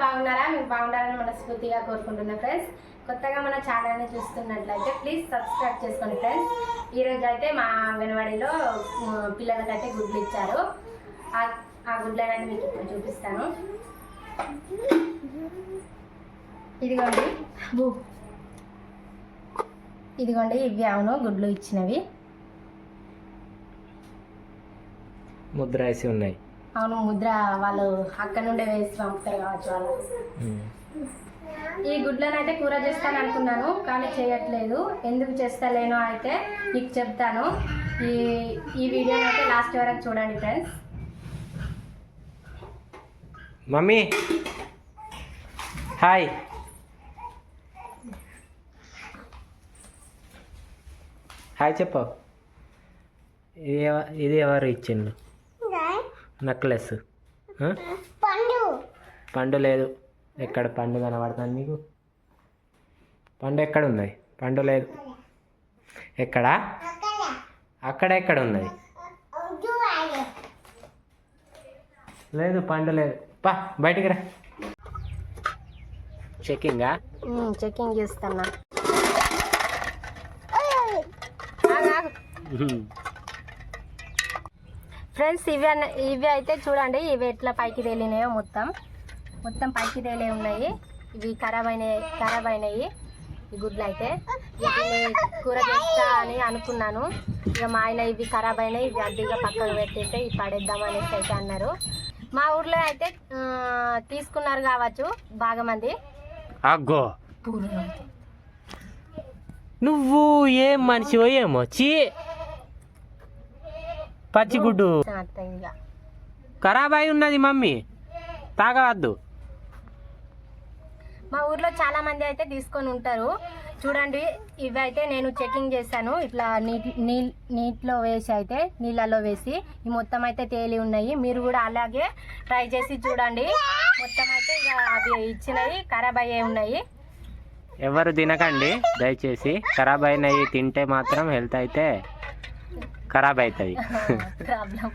బాగున్నారా? మీరు బాగుండాలని మనస్ఫూర్తిగా కోరుకుంటున్నా ఫ్రెండ్స్. కొత్తగా మన ఛానల్ని చూస్తున్నట్లయితే ప్లీజ్ సబ్స్క్రైబ్ చేసుకోండి ఫ్రెండ్స్. ఈరోజు అయితే మా అంగన్వాడీలో పిల్లలకైతే గుడ్లు ఇచ్చారు. ఆ గుడ్లను అయితే మీకు ఇప్పుడు చూపిస్తాను. ఇదిగోండి ఇవి అవును గుడ్లు ఇచ్చినవి. ముద్ర వేసి ఉన్నాయి. అవును, ముద్ర వాళ్ళు అక్కడ నుండే వేసి పంపుతారు కావచ్చు వాళ్ళు. ఈ గుడ్లను అయితే కూర చేస్తాను అనుకున్నాను, కానీ చేయట్లేదు. ఎందుకు చేస్తలేనో అయితే మీకు చెప్తాను. ఈ వీడియోని అయితే లాస్ట్ వరకు చూడండి ఫ్రెండ్స్. Mummy hi. హాయ్ చెప్పు. ఇది ఎవరు ఇచ్చిండు? నెక్లెస్. పండు లేదు. ఎక్కడ పండు కనబడుతుంది నీకు? పండు ఎక్కడ ఉన్నది? పండు లేదు. ఎక్కడా? అక్కడ ఎక్కడ ఉన్నది? లేదు, పండు లేదు. పా బయటికి రా. చెకింగా? చెకింగ్ చేస్తున్నా. ఫ్రెండ్స్ ఇవి అయితే చూడండి, ఇవి ఎట్లా పైకి తేలినాయో మొత్తం పైకి తేలే ఉన్నాయి. ఇవి ఖరాబ్ అయినాయి ఈ గుడ్లు అయితే. వీటిని కూర చేస్తా అని అనుకున్నాను. ఇక మా ఆయన ఇవి ఖరాబ్ అయినాయి, ఇవి అడ్డిగా పక్కకు పెట్టేస్తే ఇవి పడేద్దాం అనేసి అయితే అన్నారు. మా ఊర్లో అయితే తీసుకున్నారు కావచ్చు బాగా మంది. అగ్గో నువ్వు ఏం మనిషివో ఏమో. పచ్చిగుడ్డు ఖరాబ్ అయి ఉన్నది మమ్మీ, తాగవద్దు. మా ఊర్లో చాలా మంది అయితే తీసుకొని ఉంటారు. చూడండి ఇవి అయితే నేను చెకింగ్ చేశాను. ఇట్లా నీటిలో వేసి అయితే నీళ్ళలో వేసి ఈ మొత్తం అయితే తేలి ఉన్నాయి. మీరు కూడా అలాగే ట్రై చేసి చూడండి. మొత్తం అయితే ఇక అవి ఇచ్చినవి ఖరాబ్ అయ్యే ఉన్నాయి. ఎవరు తినకండి దయచేసి. ఖరాబ్ అయినవి తింటే మాత్రం హెల్త్ అయితే ఖరాబ్ అవుతుంది. ప్రాబ్లం.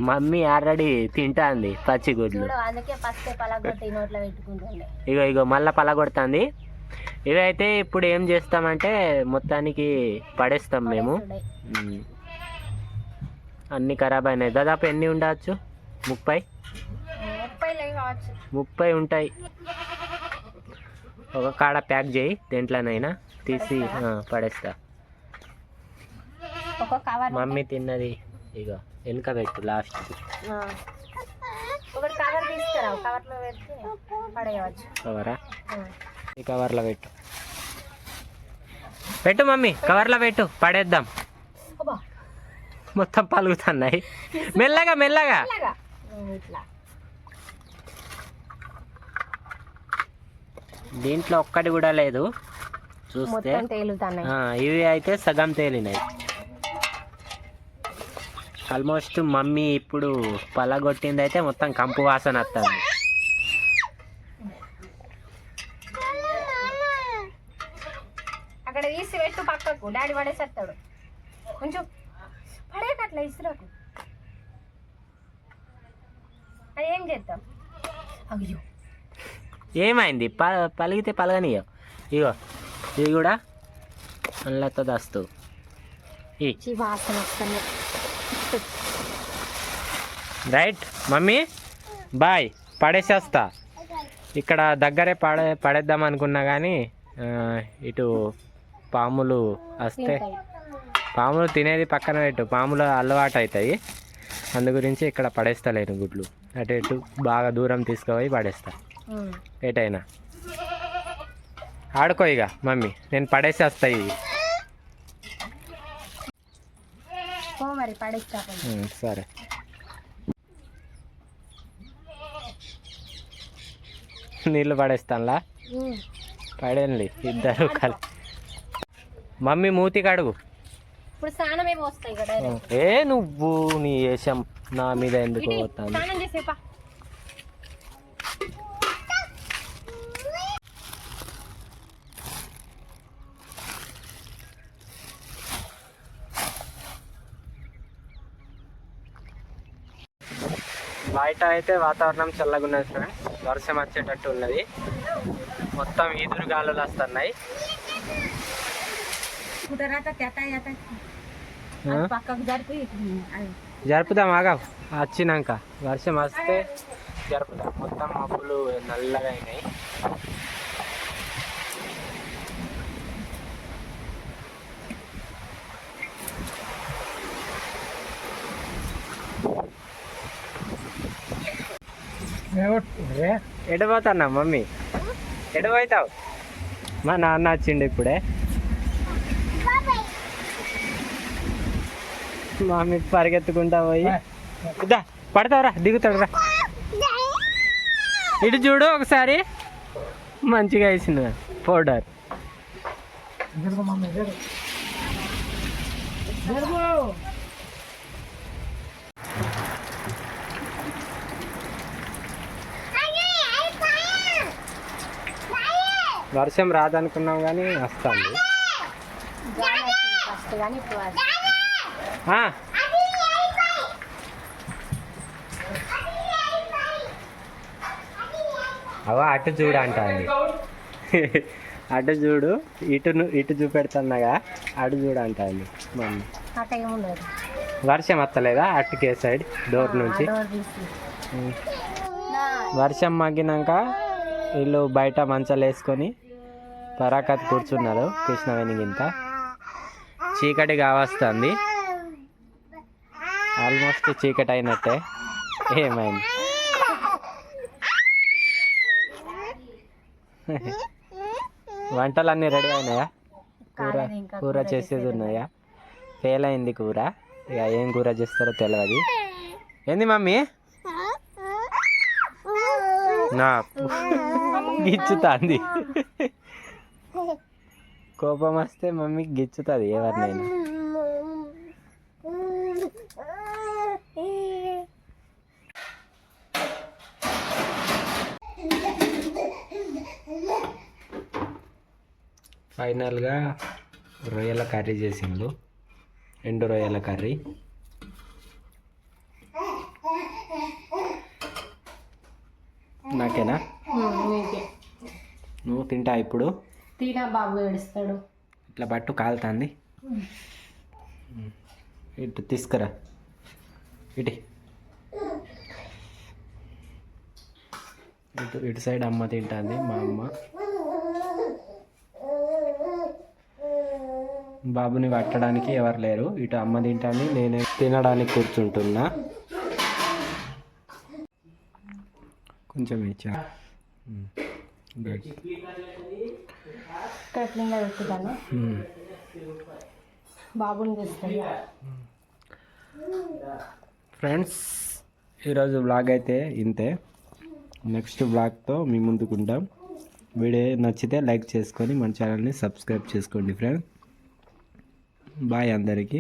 మమ్మీ ఆల్రెడీ తింటాంది పచ్చిగుడ్లు. ఇగో మళ్ళీ పలగొడుతుంది. ఇవైతే ఇప్పుడు ఏం చేస్తామంటే మొత్తానికి పడేస్తాం మేము. అన్ని ఖరాబ్ అయినాయి. దాదాపు ఎన్ని ఉండవచ్చు? 30 ఉంటాయి. ఒక కాడ ప్యాక్ చేయి, దేంట్లోనైనా తీసి పడేస్తా. మమ్మీ తిన్నది ఇక వెనుక పెట్టు లాస్ట్. కవరా? ఈ కవర్లో పెట్టు మమ్మీ, కవర్లో పెట్టు, పడేద్దాం. మొత్తం పలుగుతున్నాయి. మెల్లగా దీంట్లో ఒక్కటి కూడా లేదు చూస్తే. ఇవి అయితే సగం తేలినాయి. ఆల్మోస్ట్ మమ్మీ ఇప్పుడు పలగొట్టింది అయితే మొత్తం కంపు వాసన వస్తుంది. అక్కడ తీసి పెట్టు పక్కకు, డాడీ పడేసేస్తాడు. కొంచెం పడేటట్లా ఇసురకు. అది ఏం చేద్దాం? అయ్యో ఏమైంది? పలిగితే పలగనియో. ఇగో ఇది కూడా అల్లతో దాస్తూ ఈ వాసన వస్తుంది. Right mummy, bye. పడేసేస్తా. ఇక్కడ దగ్గరే పడేద్దాం అనుకున్నా కానీ ఇటు పాములు వస్తే, పాములు తినేది పక్కన పెట్టు, పాములు అలవాటు అవుతాయి. అందు గురించి ఇక్కడ పడేస్తలేను గుడ్లు. అటు ఇటు బాగా దూరం తీసుకుపోయి పడేస్తా. ఏటైనా ఆడుకో ఇక మమ్మీ, నేను పడేసేస్తా ఇవి. సరే. నీళ్ళు పడేస్తానులా. పడేయండి ఇద్దరు కలిసి. మమ్మీ మూతి కడుగు. ఏ నువ్వు నీ వేషం నా మీద ఎందుకు పోతాను? బయట అయితే వాతావరణం చల్లగా ఉన్నది ఫ్రెండ్స్. వర్షం వచ్చేటట్టు ఉన్నది. మొత్తం ఈదురు గాలులు వస్తున్నాయి. జరుపుదాం ఆగా వచ్చినాక వర్షం వస్తే జరుపుదాం. మొత్తం మబ్బులు నల్లగా అయినాయి. ఎడబోతున్నా మమ్మీ, ఎడబోతావు? మా నాన్న వచ్చిండు ఇప్పుడే. మమ్మీ పరిగెత్తుకుంటా పోయి ఇదా పడతావురా, దిగుతాడురా. ఇటు చూడు ఒకసారి, మంచిగా వేసింది పౌడర్. వర్షం రాదనుకున్నాం కానీ వస్తుంది. అవ అటు చూడు అంటుంది. అటు చూడు, ఇటు చూపెడుతున్నాగా, అటు చూడు అంటుంది మమ్మీ. వర్షం వస్తలేదా అటుకే సైడ్ డోర్ నుంచి? వర్షం మగ్గినాక వీళ్ళు బయట మంచాలు వేసుకొని పరాకత్ కూర్చున్నారు. కృష్ణవేణి గింత చీకటి కావస్తుంది. ఆల్మోస్ట్ చీకటి అయినట్టే. ఏమైంది? వంటలన్నీ రెడీ అయినాయా? కూర చేసేది ఉన్నాయా? ఫెయిల్ అయింది కూర. ఇక ఏం కూర చేస్తారో తెలియదు. ఏంది మమ్మీ? నా గిచ్చుతుంది. కోపం వస్తే మమ్మీ గిచ్చుతుంది ఎవరినైనా. ఫైనల్గా రొయ్యల కర్రీ చేసిండు. ఎండు రొయ్యల కర్రీ. నాకేనా? నువ్వు తింటా ఇప్పుడు? తినా, బాబు ఏడుస్తాడు. ఇట్లా పట్టు, కాలుతుంది. ఇటు తీసుకురా, ఇటు సైడ్ అమ్మ తింటుంది. మా అమ్మ బాబుని పట్టడానికి ఎవరు లేరు. ఇటు అమ్మ తింటాను, నేనే తినడానికి కూర్చుంటున్నా. కొంచెం ఇచ్చా బాబుని తెస్తాను. ఫ్రెండ్స్, ఈరోజు బ్లాగ్ అయితే ఇంతే. నెక్స్ట్ బ్లాగ్తో మీ ముందుకుంటాం. వీడియో నచ్చితే లైక్ చేసుకొని మన ఛానల్ని సబ్స్క్రైబ్ చేసుకోండి ఫ్రెండ్స్. బాయ్ అందరికీ.